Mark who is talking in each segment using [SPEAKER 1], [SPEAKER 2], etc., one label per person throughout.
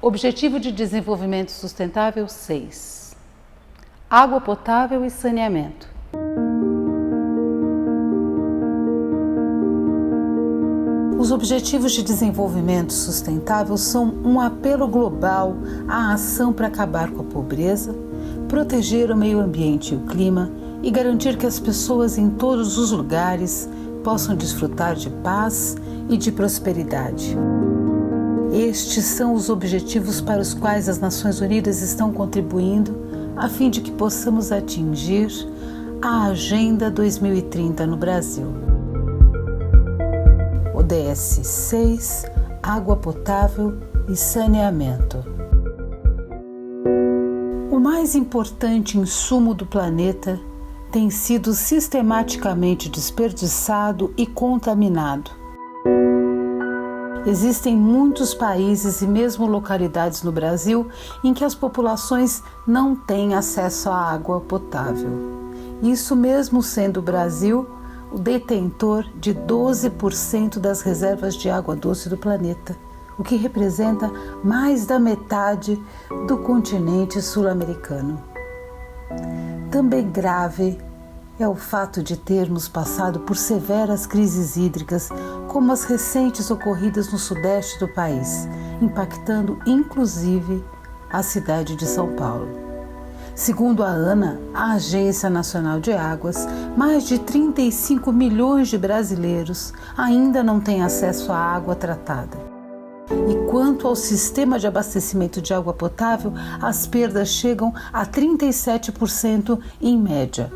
[SPEAKER 1] Objetivo de Desenvolvimento Sustentável 6. Água potável e saneamento. Os Objetivos de Desenvolvimento Sustentável são um apelo global à ação para acabar com a pobreza, proteger o meio ambiente e o clima e garantir que as pessoas em todos os lugares possam desfrutar de paz e de prosperidade. Estes são os objetivos para os quais as Nações Unidas estão contribuindo a fim de que possamos atingir a Agenda 2030 no Brasil. ODS 6, água potável e saneamento. O mais importante insumo do planeta tem sido sistematicamente desperdiçado e contaminado. Existem muitos países e mesmo localidades no Brasil em que as populações não têm acesso à água potável. Isso mesmo sendo o Brasil o detentor de 12% das reservas de água doce do planeta, o que representa mais da metade do continente sul-americano. Também grave é o fato de termos passado por severas crises hídricas, como as recentes ocorridas no sudeste do país, impactando inclusive a cidade de São Paulo. Segundo a ANA, a Agência Nacional de Águas, mais de 35 milhões de brasileiros ainda não têm acesso à água tratada. E quanto ao sistema de abastecimento de água potável, as perdas chegam a 37% em média.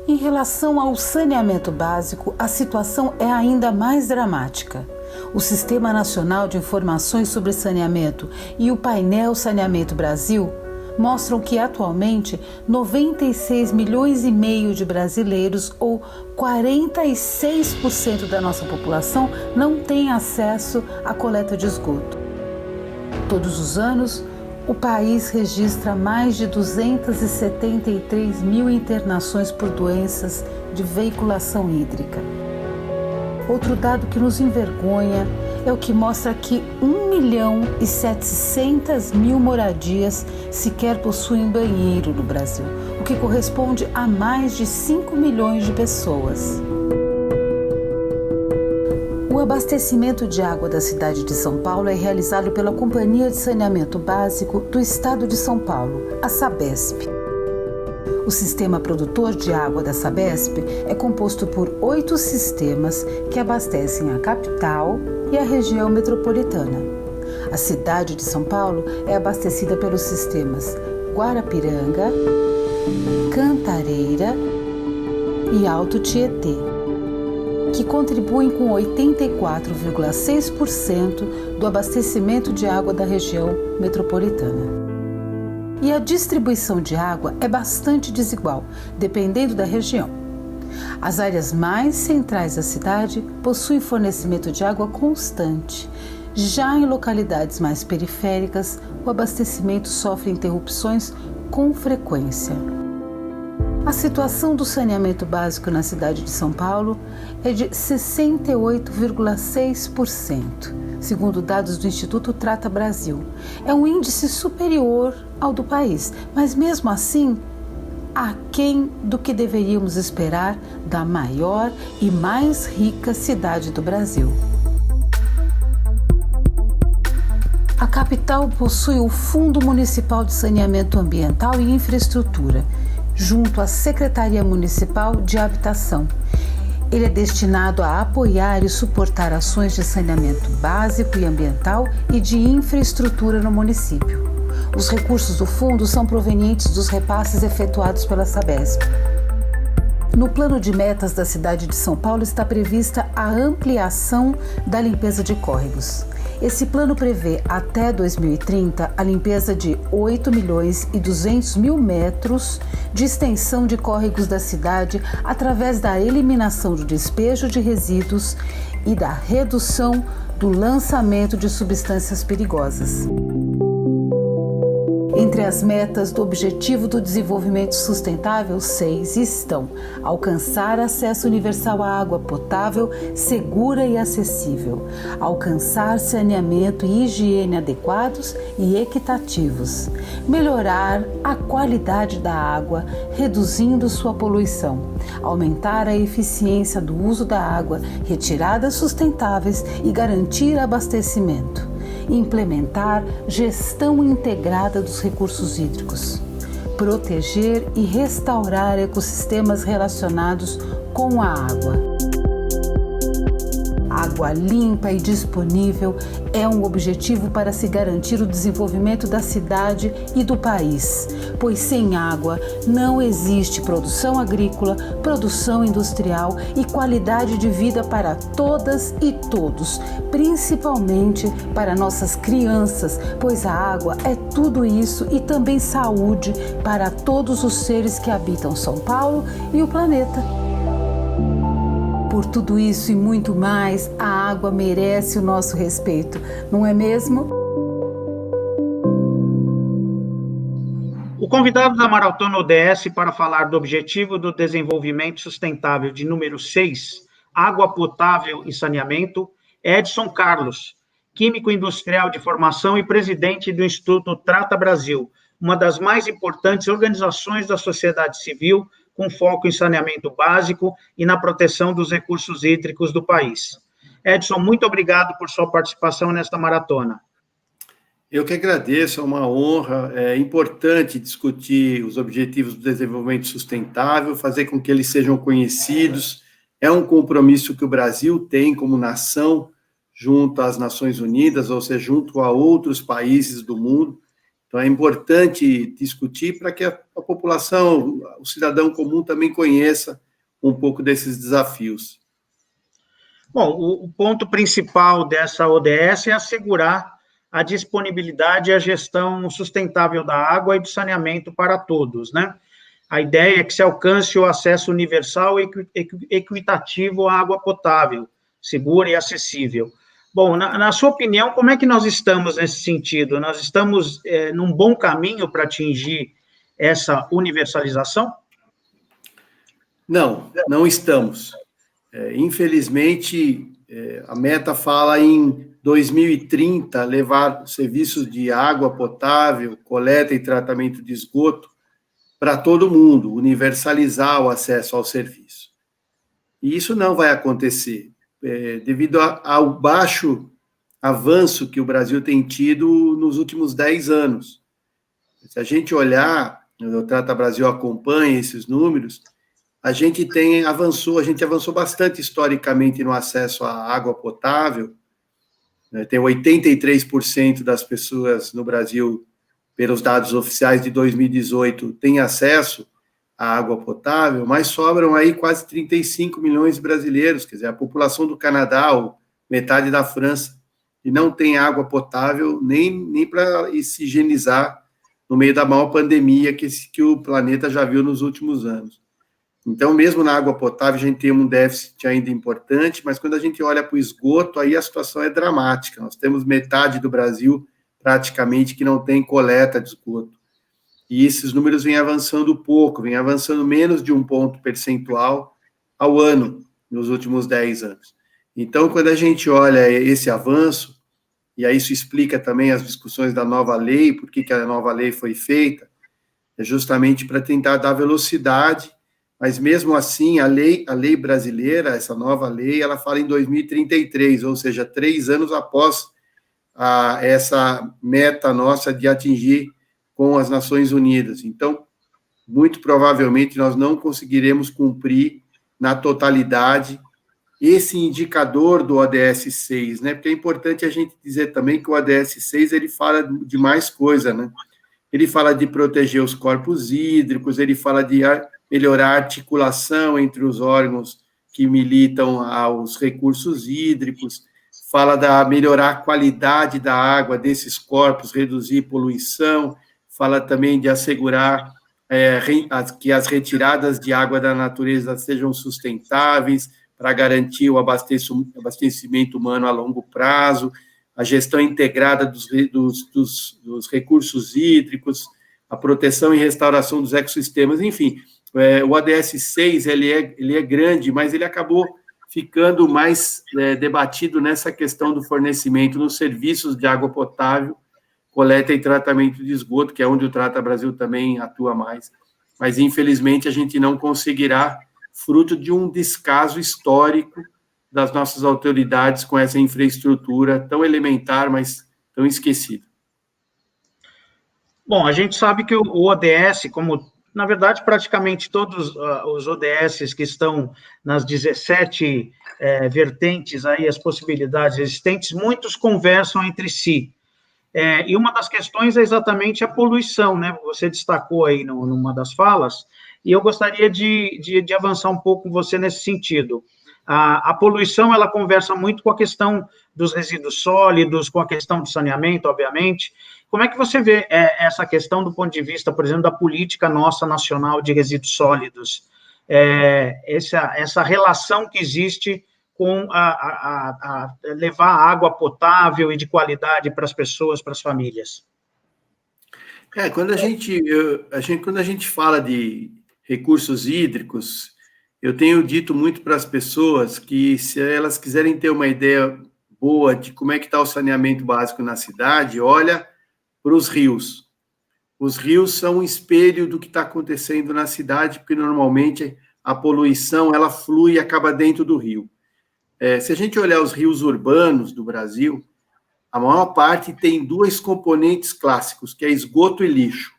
[SPEAKER 1] Em relação ao saneamento básico, a situação é ainda mais dramática. O Sistema Nacional de Informações sobre Saneamento e o painel Saneamento Brasil mostram que atualmente 96 milhões e meio de brasileiros, ou 46% da nossa população, não tem acesso à coleta de esgoto. Todos os anos, o país registra mais de 273 mil internações por doenças de veiculação hídrica. Outro dado que nos envergonha é o que mostra que 1.700.000 moradias sequer possuem banheiro no Brasil, o que corresponde a mais de 5 milhões de pessoas. O abastecimento de água da cidade de São Paulo é realizado pela Companhia de Saneamento Básico do Estado de São Paulo, a Sabesp. O sistema produtor de água da Sabesp é composto por 8 sistemas que abastecem a capital e a região metropolitana. A cidade de São Paulo é abastecida pelos sistemas Guarapiranga, Cantareira e Alto Tietê, que contribuem com 84,6% do abastecimento de água da região metropolitana. E a distribuição de água é bastante desigual, dependendo da região. As áreas mais centrais da cidade possuem fornecimento de água constante. Já em localidades mais periféricas, o abastecimento sofre interrupções com frequência. A situação do saneamento básico na cidade de São Paulo é de 68,6%, segundo dados do Instituto Trata Brasil. É um índice superior ao do país, mas mesmo assim, aquém do que deveríamos esperar da maior e mais rica cidade do Brasil. A capital possui o Fundo Municipal de Saneamento Ambiental e Infraestrutura, junto à Secretaria Municipal de Habitação. Ele é destinado a apoiar e suportar ações de saneamento básico e ambiental e de infraestrutura no município. Os recursos do fundo são provenientes dos repasses efetuados pela Sabesp. No plano de metas da cidade de São Paulo está prevista a ampliação da limpeza de córregos. Esse plano prevê até 2030 a limpeza de 8.200.000 metros de extensão de córregos da cidade através da eliminação do despejo de resíduos e da redução do lançamento de substâncias perigosas. Em Entre as metas do Objetivo do Desenvolvimento Sustentável 6 estão alcançar acesso universal à água potável, segura e acessível, alcançar saneamento e higiene adequados e equitativos, melhorar a qualidade da água, reduzindo sua poluição, aumentar a eficiência do uso da água, retiradas sustentáveis e garantir abastecimento. Implementar gestão integrada dos recursos hídricos, proteger e restaurar ecossistemas relacionados com a água. Água limpa e disponível é um objetivo para se garantir o desenvolvimento da cidade e do país, pois sem água não existe produção agrícola, produção industrial e qualidade de vida para todas e todos, principalmente para nossas crianças, pois a água é tudo isso e também saúde para todos os seres que habitam São Paulo e o planeta. Por tudo isso e muito mais, a água merece o nosso respeito, não é mesmo?
[SPEAKER 2] O convidado da Maratona ODS para falar do Objetivo do Desenvolvimento Sustentável de número 6, água potável e saneamento, é Edson Carlos, químico industrial de formação e presidente do Instituto Trata Brasil, uma das mais importantes organizações da sociedade civil com foco em saneamento básico e na proteção dos recursos hídricos do país. Edson, muito obrigado por sua participação nesta maratona.
[SPEAKER 3] Eu que agradeço, é uma honra, é importante discutir os objetivos do desenvolvimento sustentável, fazer com que eles sejam conhecidos, é um compromisso que o Brasil tem como nação junto às Nações Unidas, ou seja, junto a outros países do mundo. Então, é importante discutir para que a população, o cidadão comum também conheça um pouco desses desafios.
[SPEAKER 2] Bom, o ponto principal dessa ODS é assegurar a disponibilidade e a gestão sustentável da água e do saneamento para todos, né? A ideia é que se alcance o acesso universal e equitativo à água potável, segura e acessível. Bom, na sua opinião, como é que nós estamos nesse sentido? Nós estamos num bom caminho para atingir essa universalização?
[SPEAKER 3] Não estamos. Infelizmente, a meta fala em 2030 levar serviços de água potável, coleta e tratamento de esgoto para todo mundo, universalizar o acesso ao serviço. E isso não vai acontecer. Devido ao baixo avanço que o Brasil tem tido nos últimos 10 anos. Se a gente olhar, o Trata Brasil acompanha esses números, a gente avançou bastante historicamente no acesso à água potável, né? Tem 83% das pessoas no Brasil, pelos dados oficiais de 2018, têm acesso a água potável, mas sobram aí quase 35 milhões de brasileiros, quer dizer, a população do Canadá, ou metade da França, e não tem água potável nem para se higienizar no meio da maior pandemia que o planeta já viu nos últimos anos. Então, mesmo na água potável, a gente tem um déficit ainda importante, mas quando a gente olha para o esgoto, aí a situação é dramática. Nós temos metade do Brasil, praticamente, que não tem coleta de esgoto. E esses números vêm avançando pouco, vêm avançando menos de 1 ponto percentual ao ano, nos últimos 10 anos. Então, quando a gente olha esse avanço, e aí isso explica também as discussões da nova lei, por que a nova lei foi feita, é justamente para tentar dar velocidade, mas mesmo assim, a lei brasileira, essa nova lei, ela fala em 2033, ou seja, 3 anos após essa meta nossa de atingir com as Nações Unidas. Então, muito provavelmente, nós não conseguiremos cumprir na totalidade esse indicador do ODS 6, né? Porque é importante a gente dizer também que o ODS 6, ele fala de mais coisa, né? Ele fala de proteger os corpos hídricos, ele fala de melhorar a articulação entre os órgãos que militam aos recursos hídricos, fala da melhorar a qualidade da água desses corpos, reduzir poluição, fala também de assegurar que as retiradas de água da natureza sejam sustentáveis, para garantir o abastecimento humano a longo prazo, a gestão integrada dos recursos hídricos, a proteção e restauração dos ecossistemas, enfim, o ODS 6, ele é grande, mas ele acabou ficando mais debatido nessa questão do fornecimento nos serviços de água potável, coleta e tratamento de esgoto, que é onde o Trata Brasil também atua mais. Mas, infelizmente, a gente não conseguirá, fruto de um descaso histórico das nossas autoridades com essa infraestrutura tão elementar, mas tão esquecida.
[SPEAKER 2] Bom, a gente sabe que o ODS, como, na verdade, praticamente todos os ODSs que estão nas 17 vertentes, aí, as possibilidades existentes, muitos conversam entre si. E uma das questões é exatamente a poluição, né? Você destacou aí numa das falas, e eu gostaria de avançar um pouco com você nesse sentido. A poluição, ela conversa muito com a questão dos resíduos sólidos, com a questão do saneamento, obviamente. Como é que você vê essa questão do ponto de vista, por exemplo, da política nossa nacional de resíduos sólidos? Essa relação que existe com a levar água potável e de qualidade para as pessoas, para as famílias?
[SPEAKER 3] Quando a gente fala de recursos hídricos, eu tenho dito muito para as pessoas que, se elas quiserem ter uma ideia boa de como é que está o saneamento básico na cidade, olha para os rios. Os rios são um espelho do que está acontecendo na cidade, porque normalmente a poluição ela flui e acaba dentro do rio. Se a gente olhar os rios urbanos do Brasil, a maior parte tem dois componentes clássicos, que é esgoto e lixo.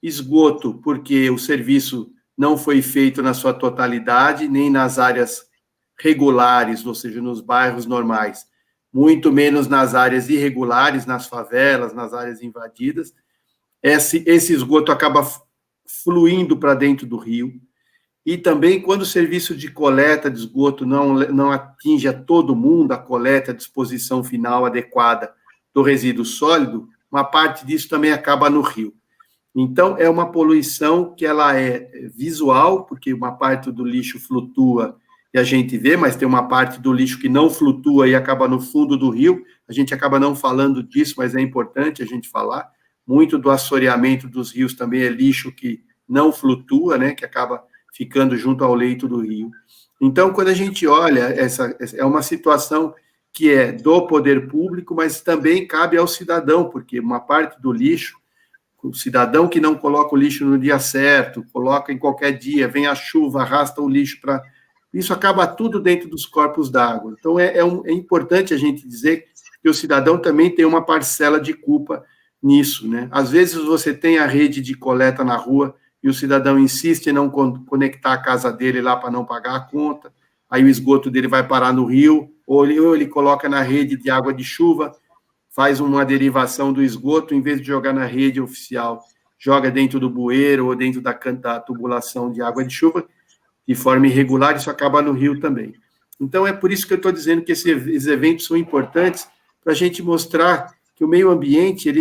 [SPEAKER 3] Esgoto, porque o serviço não foi feito na sua totalidade, nem nas áreas regulares, ou seja, nos bairros normais, muito menos nas áreas irregulares, nas favelas, nas áreas invadidas. Esse esgoto acaba fluindo para dentro do rio. E também, quando o serviço de coleta de esgoto não atinge a todo mundo, a coleta, a disposição final adequada do resíduo sólido, uma parte disso também acaba no rio. Então, é uma poluição que ela é visual, porque uma parte do lixo flutua e a gente vê, mas tem uma parte do lixo que não flutua e acaba no fundo do rio. A gente acaba não falando disso, mas é importante a gente falar. Muito do assoreamento dos rios também é lixo que não flutua, né, que acaba ficando junto ao leito do rio. Então, quando a gente olha, essa é uma situação que é do poder público, mas também cabe ao cidadão, porque uma parte do lixo, o cidadão que não coloca o lixo no dia certo, coloca em qualquer dia, vem a chuva, arrasta o lixo para... Isso acaba tudo dentro dos corpos d'água. Então, é importante a gente dizer que o cidadão também tem uma parcela de culpa nisso, né? Às vezes você tem a rede de coleta na rua, e o cidadão insiste em não conectar a casa dele lá para não pagar a conta, aí o esgoto dele vai parar no rio, ou ele coloca na rede de água de chuva, faz uma derivação do esgoto, em vez de jogar na rede oficial, joga dentro do bueiro ou dentro da tubulação de água de chuva, de forma irregular, isso acaba no rio também. Então, é por isso que eu estou dizendo que esses eventos são importantes para a gente mostrar que o meio ambiente,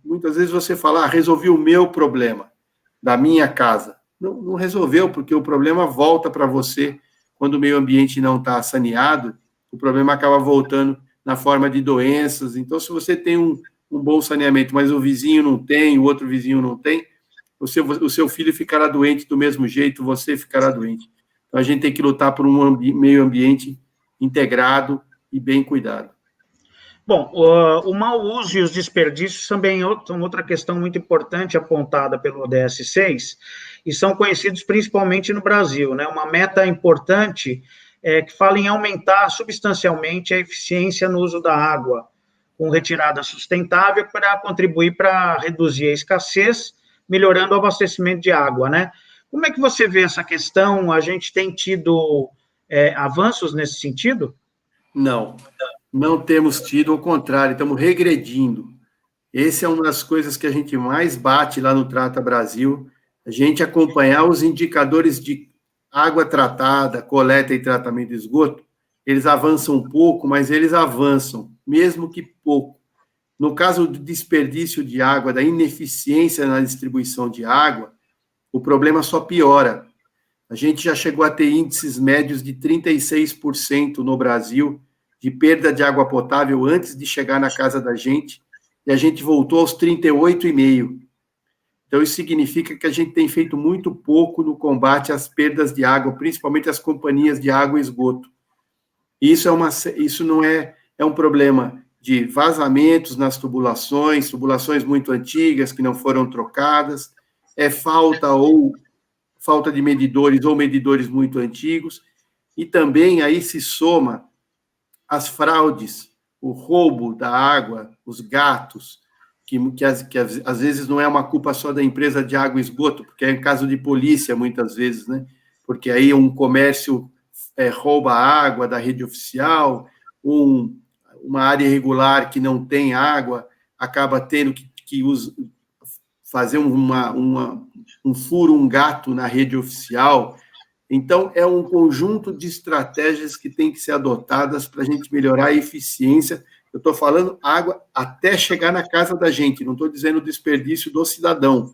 [SPEAKER 3] muitas vezes você fala, resolvi o meu problema, da minha casa. Não resolveu, porque o problema volta para você quando o meio ambiente não está saneado, o problema acaba voltando na forma de doenças. Então, se você tem um bom saneamento, mas o vizinho não tem, o outro vizinho não tem, o seu filho ficará doente do mesmo jeito, você ficará doente. Então, a gente tem que lutar por um meio ambiente integrado e bem cuidado.
[SPEAKER 2] Bom, o mau uso e os desperdícios também são outra questão muito importante apontada pelo ODS 6 e são conhecidos principalmente no Brasil, né? Uma meta importante que fala em aumentar substancialmente a eficiência no uso da água, com retirada sustentável para contribuir para reduzir a escassez, melhorando o abastecimento de água, né? Como é que você vê essa questão? A gente tem tido avanços nesse sentido?
[SPEAKER 3] Não temos tido, ao contrário, estamos regredindo. Essa é uma das coisas que a gente mais bate lá no Trata Brasil, a gente acompanhar os indicadores de água tratada, coleta e tratamento de esgoto, eles avançam um pouco, mas eles avançam, mesmo que pouco. No caso do desperdício de água, da ineficiência na distribuição de água, o problema só piora. A gente já chegou a ter índices médios de 36% no Brasil, de perda de água potável antes de chegar na casa da gente, e a gente voltou aos 38,5%. Então, isso significa que a gente tem feito muito pouco no combate às perdas de água, principalmente as companhias de água e esgoto. Isso não é um problema de vazamentos nas tubulações muito antigas que não foram trocadas, é falta de medidores ou medidores muito antigos, e também aí se soma as fraudes, o roubo da água, os gatos, que às vezes não é uma culpa só da empresa de água e esgoto, porque é em caso de polícia, muitas vezes, né? Porque aí um comércio rouba a água da rede oficial, uma área irregular que não tem água acaba tendo que fazer um furo, um gato na rede oficial. Então, é um conjunto de estratégias que tem que ser adotadas para a gente melhorar a eficiência. Eu estou falando água até chegar na casa da gente, não estou dizendo desperdício do cidadão,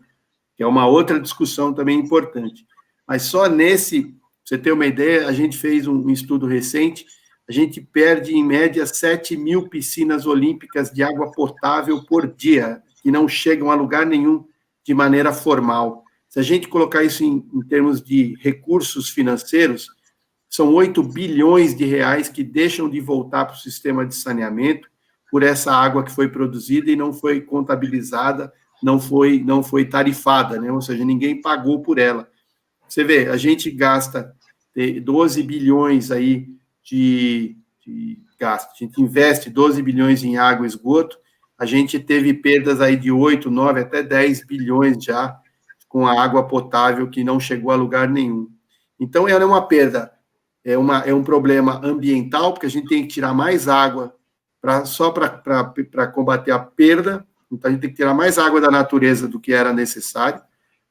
[SPEAKER 3] que é uma outra discussão também importante. Mas só nesse, pra você ter uma ideia, a gente fez um estudo recente, a gente perde, em média, 7 mil piscinas olímpicas de água potável por dia, que não chegam a lugar nenhum de maneira formal. Se a gente colocar isso em termos de recursos financeiros, são 8 bilhões de reais que deixam de voltar para o sistema de saneamento por essa água que foi produzida e não foi contabilizada, não foi tarifada, né? Ou seja, ninguém pagou por ela. Você vê, a gente gasta 12 bilhões aí de gasto, a gente investe 12 bilhões em água e esgoto, a gente teve perdas aí de 8, 9, até 10 bilhões já com a água potável que não chegou a lugar nenhum. Então, ela é uma perda, é um problema ambiental, porque a gente tem que tirar mais água só para combater a perda, então a gente tem que tirar mais água da natureza do que era necessário.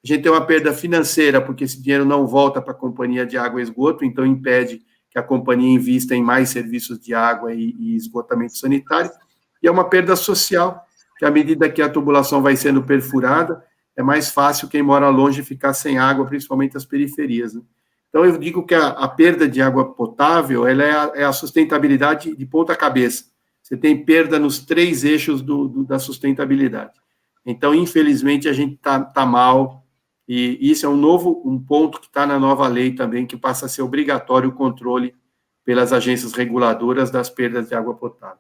[SPEAKER 3] A gente tem uma perda financeira, porque esse dinheiro não volta para a companhia de água e esgoto, então impede que a companhia invista em mais serviços de água e esgotamento sanitário. E é uma perda social, que à medida que a tubulação vai sendo perfurada, é mais fácil quem mora longe ficar sem água, principalmente as periferias, né? Então, eu digo que a perda de água potável, ela é a sustentabilidade de ponta cabeça. Você tem perda nos 3 eixos da sustentabilidade. Então, infelizmente, a gente tá mal, e isso é um ponto que está na nova lei também, que passa a ser obrigatório o controle pelas agências reguladoras das perdas de água potável.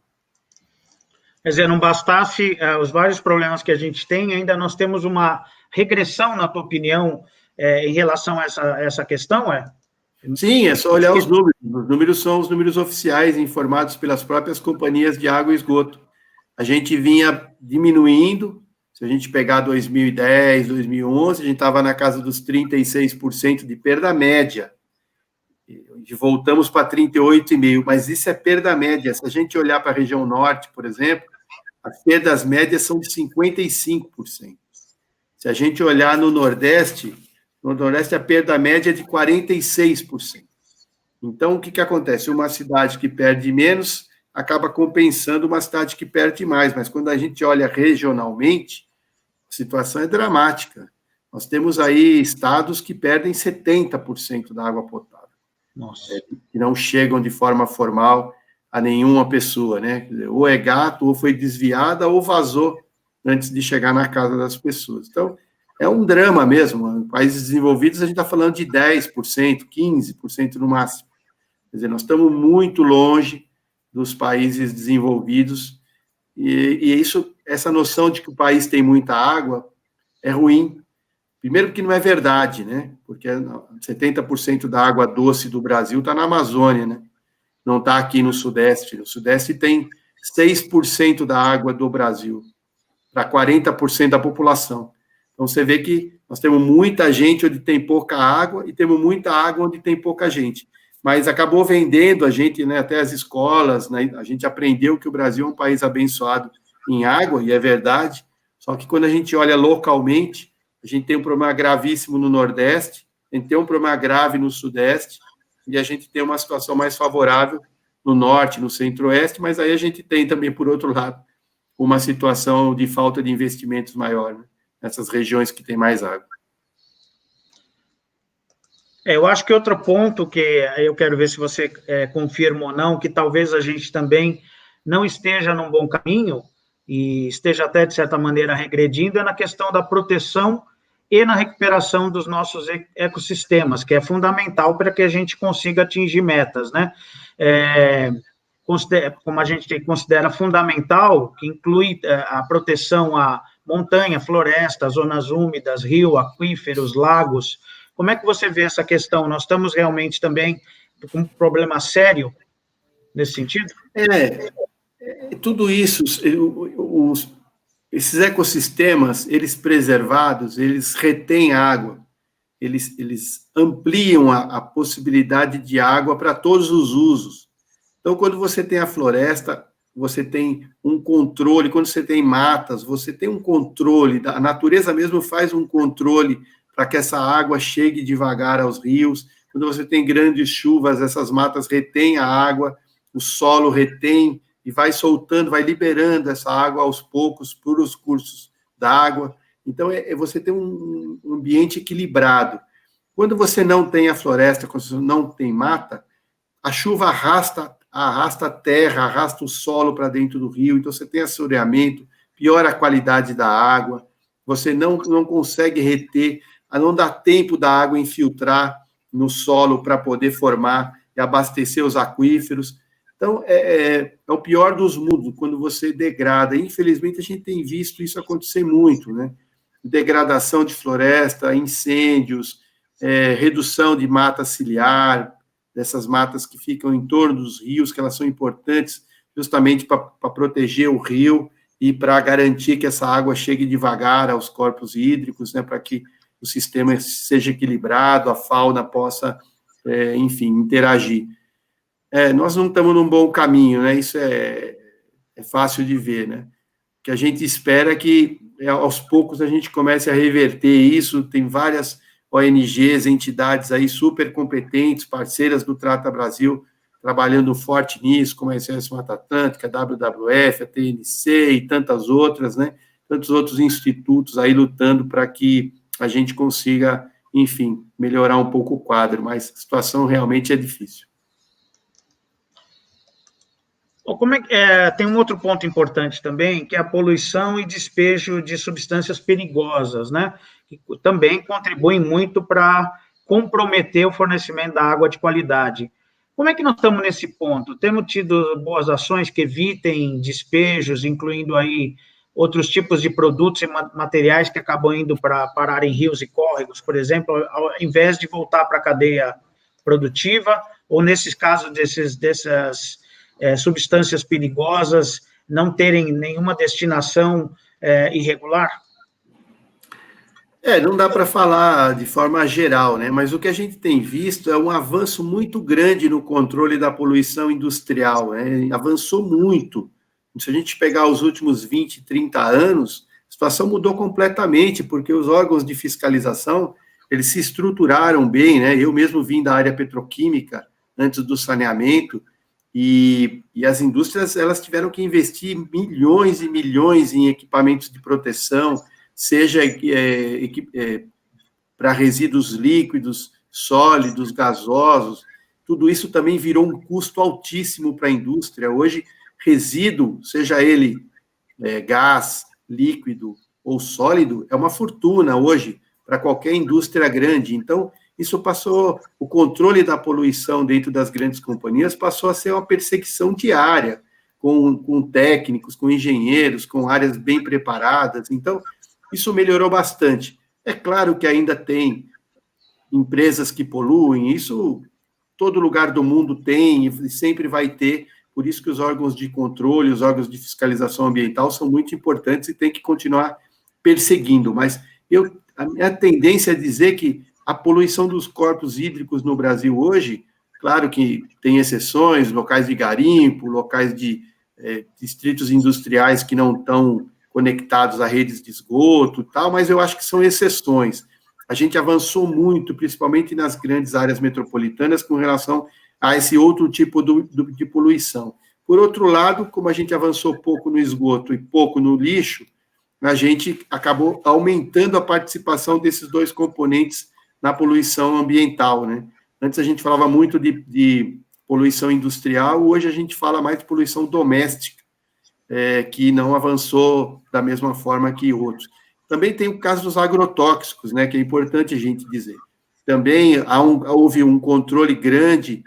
[SPEAKER 2] Quer dizer, não bastasse os vários problemas que a gente tem, ainda nós temos uma regressão, na tua opinião, em relação a essa questão,
[SPEAKER 3] Sim, é só olhar os números. Os números são os números oficiais, informados pelas próprias companhias de água e esgoto. A gente vinha diminuindo, se a gente pegar 2010, 2011, a gente estava na casa dos 36% de perda média. E voltamos para 38,5%, mas isso é perda média. Se a gente olhar para a região norte, por exemplo, as perdas médias são de 55%. Se a gente olhar no Nordeste a perda média é de 46%. Então, o que acontece? Uma cidade que perde menos acaba compensando uma cidade que perde mais, mas quando a gente olha regionalmente, a situação é dramática. Nós temos aí estados que perdem 70% da água potável.
[SPEAKER 2] Nossa.
[SPEAKER 3] Que não chegam de forma formal a nenhuma pessoa, né? Ou é gato, ou foi desviada, ou vazou antes de chegar na casa das pessoas. Então, é um drama mesmo. Em países desenvolvidos, a gente está falando de 10%, 15% no máximo. Quer dizer, nós estamos muito longe dos países desenvolvidos, e essa noção de que o país tem muita água é ruim. Primeiro porque não é verdade, né? Porque 70% da água doce do Brasil está na Amazônia, né? Não está aqui no Sudeste. No Sudeste tem 6% da água do Brasil, para 40% da população. Então, você vê que nós temos muita gente onde tem pouca água e temos muita água onde tem pouca gente. Mas acabou vendendo a gente, né, até as escolas, né, a gente aprendeu que o Brasil é um país abençoado em água, e é verdade, só que quando a gente olha localmente, a gente tem um problema gravíssimo no Nordeste, a gente tem um problema grave no Sudeste, e a gente tem uma situação mais favorável no Norte, no Centro-Oeste, mas aí a gente tem também, por outro lado, uma situação de falta de investimentos maior, né, nessas regiões que tem mais água.
[SPEAKER 2] Eu acho que outro ponto que eu quero ver se você confirma ou não, que talvez a gente também não esteja num bom caminho e esteja até, de certa maneira, regredindo, é na questão da proteção e na recuperação dos nossos ecossistemas, que é fundamental para que a gente consiga atingir metas, né? Como a gente considera fundamental, que inclui a proteção à montanha, floresta, zonas úmidas, rio, aquíferos, lagos. Como é que você vê essa questão? Nós estamos realmente também com um problema sério nesse sentido?
[SPEAKER 3] Tudo isso, esses ecossistemas, eles preservados, eles retêm água, eles ampliam a possibilidade de água para todos os usos. Então, quando você tem a floresta, você tem um controle, quando você tem matas, você tem um controle, a natureza mesmo faz um controle para que essa água chegue devagar aos rios. Quando você tem grandes chuvas, essas matas retêm a água, o solo retém e vai soltando, vai liberando essa água aos poucos por os cursos da água. Então, você tem um ambiente equilibrado. Quando você não tem a floresta, quando você não tem mata, a chuva arrasta a terra, arrasta o solo para dentro do rio, então você tem assoreamento, piora a qualidade da água, você não consegue reter, não dá tempo da água infiltrar no solo para poder formar e abastecer os aquíferos. Então, é o pior dos mundos, quando você degrada. Infelizmente, a gente tem visto isso acontecer muito, né? Degradação de floresta, incêndios, redução de mata ciliar, dessas matas que ficam em torno dos rios, que elas são importantes justamente para proteger o rio e para garantir que essa água chegue devagar aos corpos hídricos, né, para que o sistema seja equilibrado, a fauna possa, enfim, interagir. Nós não estamos num bom caminho, né? Isso é fácil de ver, né? O que a gente espera é que, aos poucos, a gente comece a reverter isso. Tem várias ONGs, entidades aí super competentes, parceiras do Trata Brasil, trabalhando forte nisso, como a SOS Mata Atlântica, a WWF, a TNC e tantas outras, né? Tantos outros institutos aí lutando para que a gente consiga, enfim, melhorar um pouco o quadro, mas a situação realmente é difícil.
[SPEAKER 2] Tem um outro ponto importante também, que é a poluição e despejo de substâncias perigosas, né? Que também contribuem muito para comprometer o fornecimento da água de qualidade. Como é que nós estamos nesse ponto? Temos tido boas ações que evitem despejos, incluindo aí outros tipos de produtos e materiais que acabam indo para parar em rios e córregos, por exemplo, ao invés de voltar para a cadeia produtiva, ou nesses casos dessas substâncias perigosas não terem nenhuma destinação irregular?
[SPEAKER 3] Não dá para falar de forma geral, né? Mas o que a gente tem visto é um avanço muito grande no controle da poluição industrial, né? Avançou muito. Se a gente pegar os últimos 20, 30 anos, a situação mudou completamente, porque os órgãos de fiscalização, eles se estruturaram bem, né? Eu mesmo vim da área petroquímica, antes do saneamento, e as indústrias, elas tiveram que investir milhões e milhões em equipamentos de proteção, seja para resíduos líquidos, sólidos, gasosos, tudo isso também virou um custo altíssimo para a indústria. Hoje, resíduo, seja ele gás, líquido ou sólido, é uma fortuna hoje para qualquer indústria grande. Então, isso passou, o controle da poluição dentro das grandes companhias passou a ser uma perseguição diária, com técnicos, com engenheiros, com áreas bem preparadas. Então, isso melhorou bastante. É claro que ainda tem empresas que poluem, isso todo lugar do mundo tem e sempre vai ter, por isso que os órgãos de controle, os órgãos de fiscalização ambiental são muito importantes e tem que continuar perseguindo, mas a minha tendência é dizer que a poluição dos corpos hídricos no Brasil hoje, claro que tem exceções, locais de garimpo, locais de distritos industriais que não estão conectados a redes de esgoto e tal, mas eu acho que são exceções. A gente avançou muito, principalmente nas grandes áreas metropolitanas, com relação a esse outro tipo de poluição. Por outro lado, como a gente avançou pouco no esgoto e pouco no lixo, a gente acabou aumentando a participação desses dois componentes na poluição ambiental, né? Antes a gente falava muito de poluição industrial, hoje a gente fala mais de poluição doméstica, que não avançou da mesma forma que outros. Também tem o caso dos agrotóxicos, né, que é importante a gente dizer. Também houve um controle grande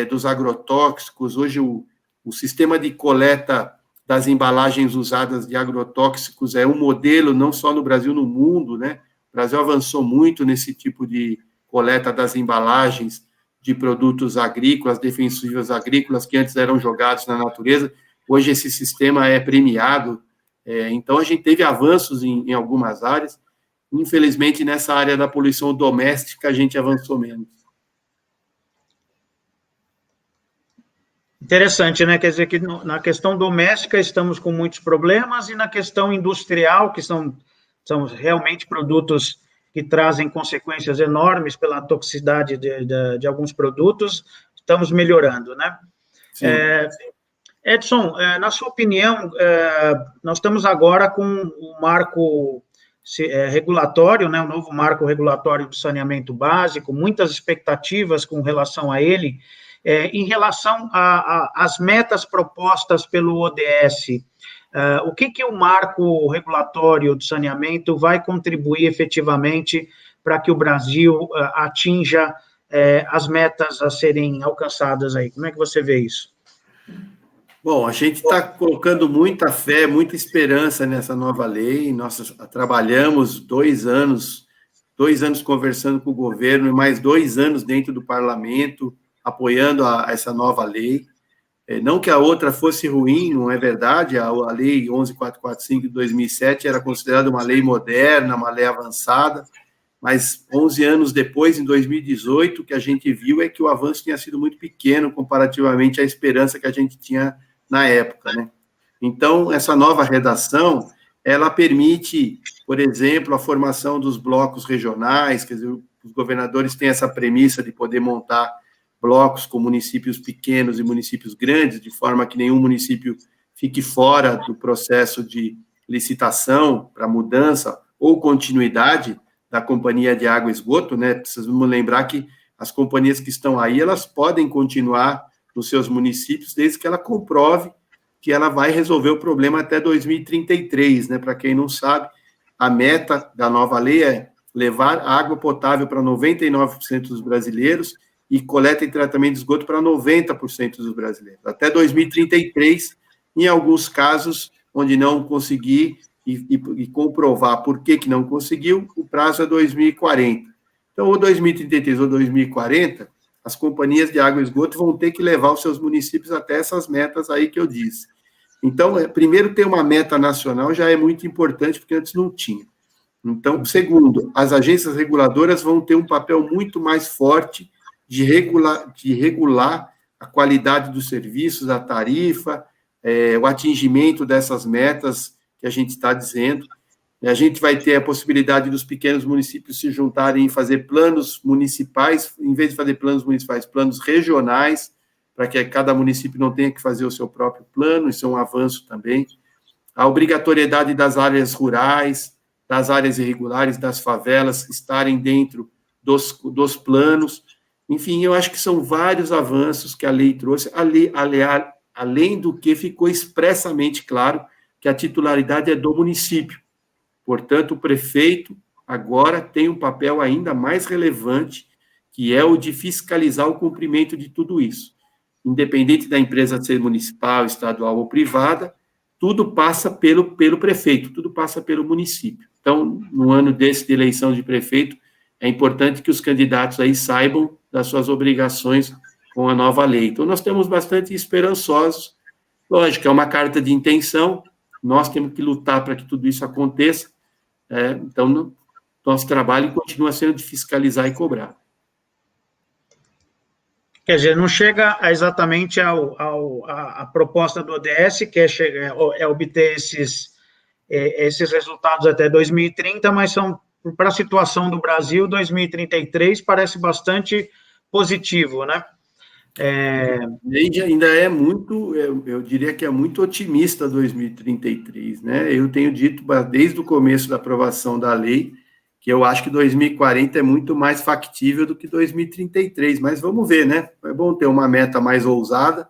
[SPEAKER 3] dos agrotóxicos. Hoje, o sistema de coleta das embalagens usadas de agrotóxicos é um modelo, não só no Brasil, no mundo, né? O Brasil avançou muito nesse tipo de coleta das embalagens de produtos agrícolas, defensivos agrícolas, que antes eram jogados na natureza. Hoje, esse sistema é premiado. Então, a gente teve avanços em algumas áreas. Infelizmente, nessa área da poluição doméstica, a gente avançou menos.
[SPEAKER 2] Interessante, né? Quer dizer que na questão doméstica estamos com muitos problemas e na questão industrial, que são realmente produtos que trazem consequências enormes pela toxicidade de alguns produtos, estamos melhorando, né? Edson, na sua opinião, nós estamos agora com um marco regulatório, né, um novo marco regulatório do saneamento básico, muitas expectativas com relação a ele. Em relação às metas propostas pelo ODS, o que o marco regulatório do saneamento vai contribuir efetivamente para que o Brasil atinja as metas a serem alcançadas aí? Como é que você vê isso?
[SPEAKER 3] Bom, a gente está colocando muita fé, muita esperança nessa nova lei. Nós trabalhamos 2 anos conversando com o governo e mais 2 anos dentro do parlamento, apoiando essa nova lei. Não que a outra fosse ruim, não é verdade, a lei 11.445 de 2007 era considerada uma lei moderna, uma lei avançada, mas 11 anos depois, em 2018, o que a gente viu é que o avanço tinha sido muito pequeno comparativamente à esperança que a gente tinha na época, né? Então, essa nova redação, ela permite, por exemplo, a formação dos blocos regionais, quer dizer, os governadores têm essa premissa de poder montar blocos com municípios pequenos e municípios grandes, de forma que nenhum município fique fora do processo de licitação para mudança ou continuidade da companhia de água e esgoto, né? Precisamos lembrar que as companhias que estão aí, elas podem continuar nos seus municípios, desde que ela comprove que ela vai resolver o problema até 2033, né? Para quem não sabe, a meta da nova lei é levar água potável para 99% dos brasileiros e coleta e tratamento de esgoto para 90% dos brasileiros. Até 2033, em alguns casos, onde não conseguir e comprovar por que não conseguiu, o prazo é 2040. Então, ou 2033 ou 2040, as companhias de água e esgoto vão ter que levar os seus municípios até essas metas aí que eu disse. Então, primeiro, ter uma meta nacional já é muito importante, porque antes não tinha. Então, segundo, as agências reguladoras vão ter um papel muito mais forte de regular a qualidade dos serviços, a tarifa, o atingimento dessas metas que a gente está dizendo. A gente vai ter a possibilidade dos pequenos municípios se juntarem e fazer planos municipais, em vez de fazer planos municipais, planos regionais, para que cada município não tenha que fazer o seu próprio plano, isso é um avanço também. A obrigatoriedade das áreas rurais, das áreas irregulares, das favelas, estarem dentro dos planos. Enfim, eu acho que são vários avanços que a lei trouxe, além do que ficou expressamente claro que a titularidade é do município. Portanto, o prefeito agora tem um papel ainda mais relevante, que é o de fiscalizar o cumprimento de tudo isso. Independente da empresa ser municipal, estadual ou privada, tudo passa pelo prefeito, tudo passa pelo município. Então, no ano desse de eleição de prefeito, é importante que os candidatos aí saibam das suas obrigações com a nova lei. Então, nós estamos bastante esperançosos. Lógico, é uma carta de intenção, nós temos que lutar para que tudo isso aconteça. Então, nosso trabalho continua sendo de fiscalizar e cobrar.
[SPEAKER 2] Quer dizer, não chega exatamente a proposta do ODS, que é obter esses resultados até 2030, mas são, para a situação do Brasil, 2033 parece bastante positivo, né?
[SPEAKER 3] Ainda é muito, eu diria que é muito otimista 2033, né? Eu tenho dito desde o começo da aprovação da lei que eu acho que 2040 é muito mais factível do que 2033, mas vamos ver, né? É bom ter uma meta mais ousada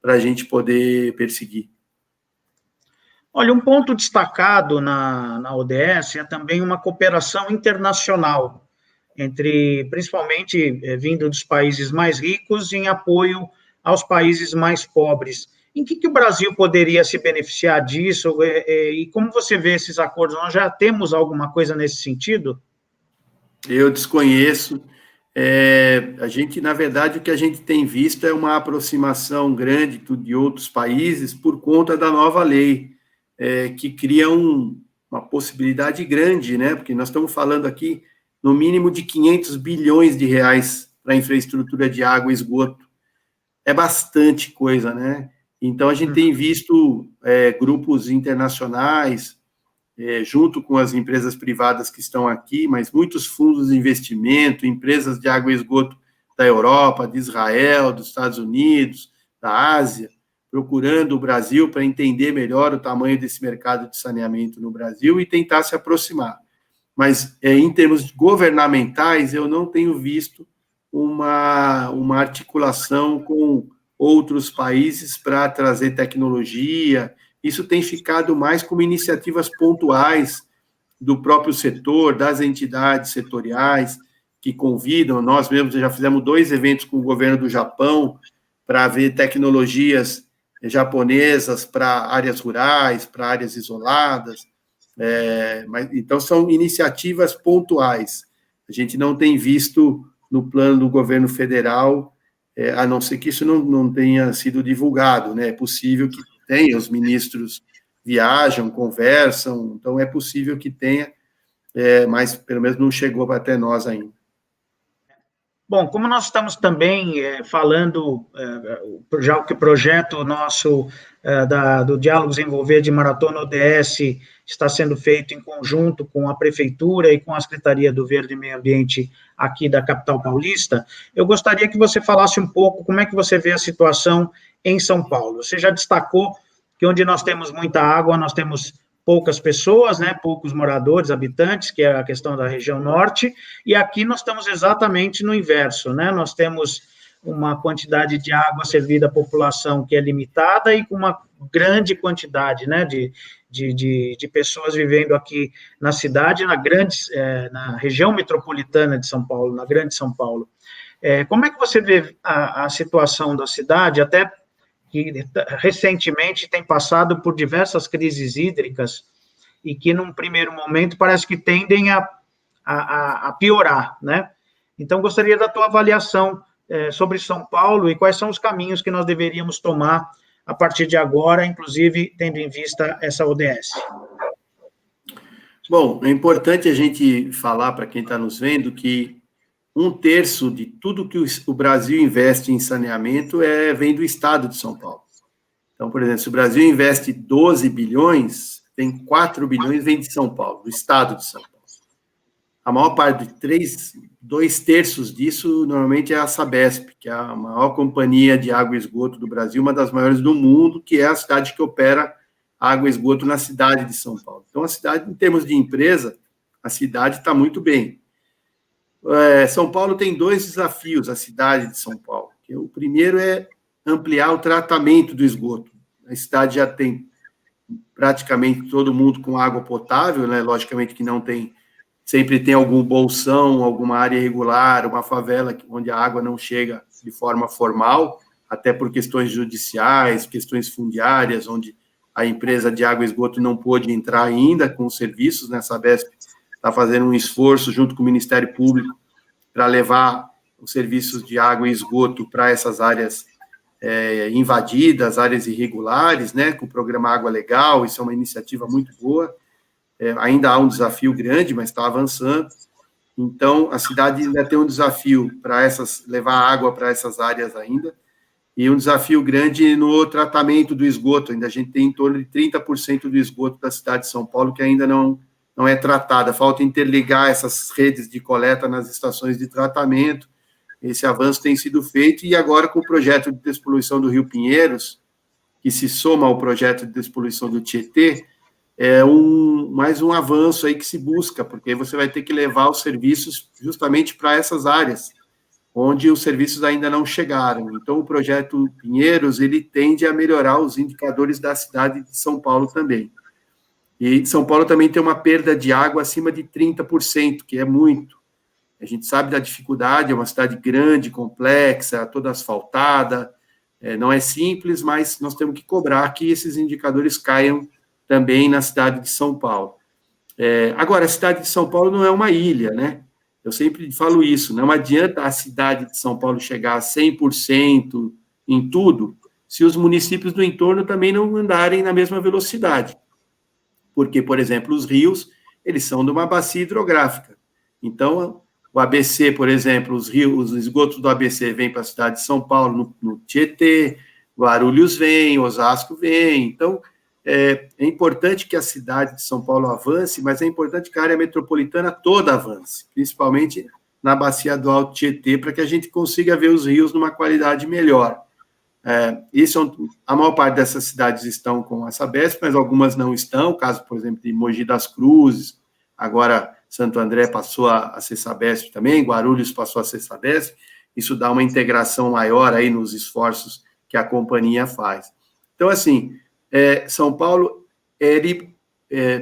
[SPEAKER 3] para a gente poder perseguir.
[SPEAKER 2] Olha, um ponto destacado na ODS é também uma cooperação internacional, entre, principalmente, vindo dos países mais ricos, em apoio aos países mais pobres. Em que o Brasil poderia se beneficiar disso? E como você vê esses acordos? Nós já temos alguma coisa nesse sentido?
[SPEAKER 3] Eu desconheço. A gente, na verdade, o que a gente tem visto é uma aproximação grande de outros países por conta da nova lei, que cria uma possibilidade grande, né? Porque nós estamos falando aqui, no mínimo, de 500 bilhões de reais para infraestrutura de água e esgoto. É bastante coisa, né? Então, a gente tem visto grupos internacionais, junto com as empresas privadas que estão aqui, mas muitos fundos de investimento, empresas de água e esgoto da Europa, de Israel, dos Estados Unidos, da Ásia, procurando o Brasil para entender melhor o tamanho desse mercado de saneamento no Brasil e tentar se aproximar. Mas, em termos governamentais, eu não tenho visto uma articulação com outros países para trazer tecnologia. Isso tem ficado mais como iniciativas pontuais do próprio setor, das entidades setoriais que convidam. Nós mesmos já fizemos 2 eventos com o governo do Japão para ver tecnologias japonesas para áreas rurais, para áreas isoladas. Então, são iniciativas pontuais. A gente não tem visto no plano do governo federal, a não ser que isso não tenha sido divulgado, né? É possível que tenha, os ministros viajam, conversam, então é possível que tenha, mas pelo menos não chegou até nós ainda.
[SPEAKER 2] Bom, como nós estamos também falando, já que o projeto nosso do Diálogo Desenvolver de Maratona ODS está sendo feito em conjunto com a Prefeitura e com a Secretaria do Verde e Meio Ambiente aqui da capital paulista, eu gostaria que você falasse um pouco como é que você vê a situação em São Paulo. Você já destacou que onde nós temos muita água, nós temos poucas pessoas, né, poucos moradores, habitantes, que é a questão da região norte, e aqui nós estamos exatamente no inverso, né, nós temos uma quantidade de água servida à população que é limitada e com uma grande quantidade, né, de pessoas vivendo aqui na cidade, na região metropolitana de São Paulo, na grande São Paulo. Como é que você vê a situação da cidade, até que recentemente tem passado por diversas crises hídricas e que, num primeiro momento, parece que tendem a piorar, né? Então, gostaria da tua avaliação sobre São Paulo e quais são os caminhos que nós deveríamos tomar a partir de agora, inclusive tendo em vista essa ODS.
[SPEAKER 3] Bom, é importante a gente falar para quem está nos vendo que 1/3 de tudo que o Brasil investe em saneamento vem do estado de São Paulo. Então, por exemplo, se o Brasil investe 12 bilhões, tem 4 bilhões vem de São Paulo, do estado de São Paulo. A maior parte, 2/3 disso, normalmente é a Sabesp, que é a maior companhia de água e esgoto do Brasil, uma das maiores do mundo, que é a cidade que opera água e esgoto na cidade de São Paulo. Então, a cidade, em termos de empresa, a cidade está muito bem. São Paulo tem 2 desafios, a cidade de São Paulo. O primeiro é ampliar o tratamento do esgoto. A cidade já tem praticamente todo mundo com água potável, né? Logicamente que não tem, sempre tem algum bolsão, alguma área irregular, uma favela onde a água não chega de forma formal, até por questões judiciais, questões fundiárias, onde a empresa de água e esgoto não pôde entrar ainda com os serviços, né? A Sabesp está fazendo um esforço junto com o Ministério Público para levar os serviços de água e esgoto para essas áreas invadidas, áreas irregulares, né, com o programa Água Legal. Isso é uma iniciativa muito boa. Ainda há um desafio grande, mas está avançando. Então, a cidade ainda tem um desafio para levar água para essas áreas ainda, e um desafio grande no tratamento do esgoto. Ainda a gente tem em torno de 30% do esgoto da cidade de São Paulo que ainda não é tratada. Falta interligar essas redes de coleta nas estações de tratamento. Esse avanço tem sido feito, e agora com o projeto de despoluição do Rio Pinheiros, que se soma ao projeto de despoluição do Tietê, mais um avanço aí que se busca, porque aí você vai ter que levar os serviços justamente para essas áreas, onde os serviços ainda não chegaram. Então, o projeto Pinheiros, ele tende a melhorar os indicadores da cidade de São Paulo também. E São Paulo também tem uma perda de água acima de 30%, que é muito. A gente sabe da dificuldade, é uma cidade grande, complexa, toda asfaltada, não é simples, mas nós temos que cobrar que esses indicadores caiam também na cidade de São Paulo. Agora, a cidade de São Paulo não é uma ilha, né? Eu sempre falo isso, não adianta a cidade de São Paulo chegar a 100% em tudo, se os municípios do entorno também não andarem na mesma velocidade. Porque, por exemplo, os rios, eles são de uma bacia hidrográfica. Então, o ABC, por exemplo, os esgotos do ABC vêm para a cidade de São Paulo, no Tietê, Guarulhos vem, Osasco vem. Então, é importante que a cidade de São Paulo avance, mas é importante que a área metropolitana toda avance, principalmente na bacia do Alto Tietê, para que a gente consiga ver os rios numa qualidade melhor. A maior parte dessas cidades estão com a Sabesp, mas algumas não estão, caso, por exemplo, de Mogi das Cruzes, agora Santo André passou a ser Sabesp também, Guarulhos passou a ser Sabesp, isso dá uma integração maior aí nos esforços que a companhia faz. Então, assim, São Paulo, ele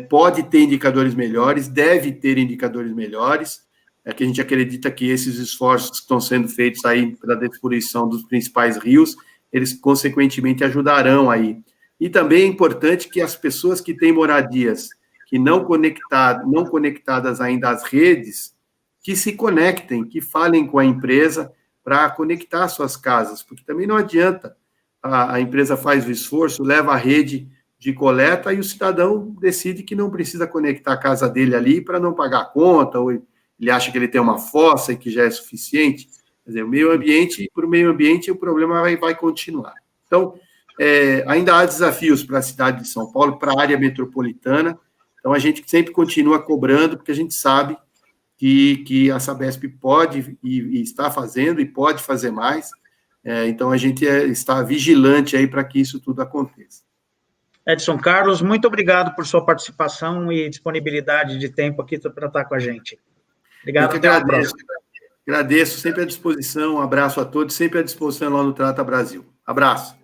[SPEAKER 3] pode ter indicadores melhores, deve ter indicadores melhores, que a gente acredita que esses esforços que estão sendo feitos aí para a despoluição dos principais rios, eles, consequentemente, ajudarão aí. E também é importante que as pessoas que têm moradias que não conectadas ainda às redes, que se conectem, que falem com a empresa para conectar suas casas, porque também não adianta, a empresa faz o esforço, leva a rede de coleta e o cidadão decide que não precisa conectar a casa dele ali para não pagar a conta, ou ele acha que ele tem uma fossa e que já é suficiente. Quer dizer, para o meio ambiente, o problema vai continuar. Então, ainda há desafios para a cidade de São Paulo, para a área metropolitana. Então, a gente sempre continua cobrando, porque a gente sabe que a Sabesp pode e está fazendo e pode fazer mais. Então, a gente está vigilante aí para que isso tudo aconteça.
[SPEAKER 2] Edson Carlos, muito obrigado por sua participação e disponibilidade de tempo aqui para estar com a gente. Obrigado,
[SPEAKER 3] até a próxima. Agradeço, sempre à disposição, um abraço a todos, sempre à disposição lá no Trata Brasil. Abraço.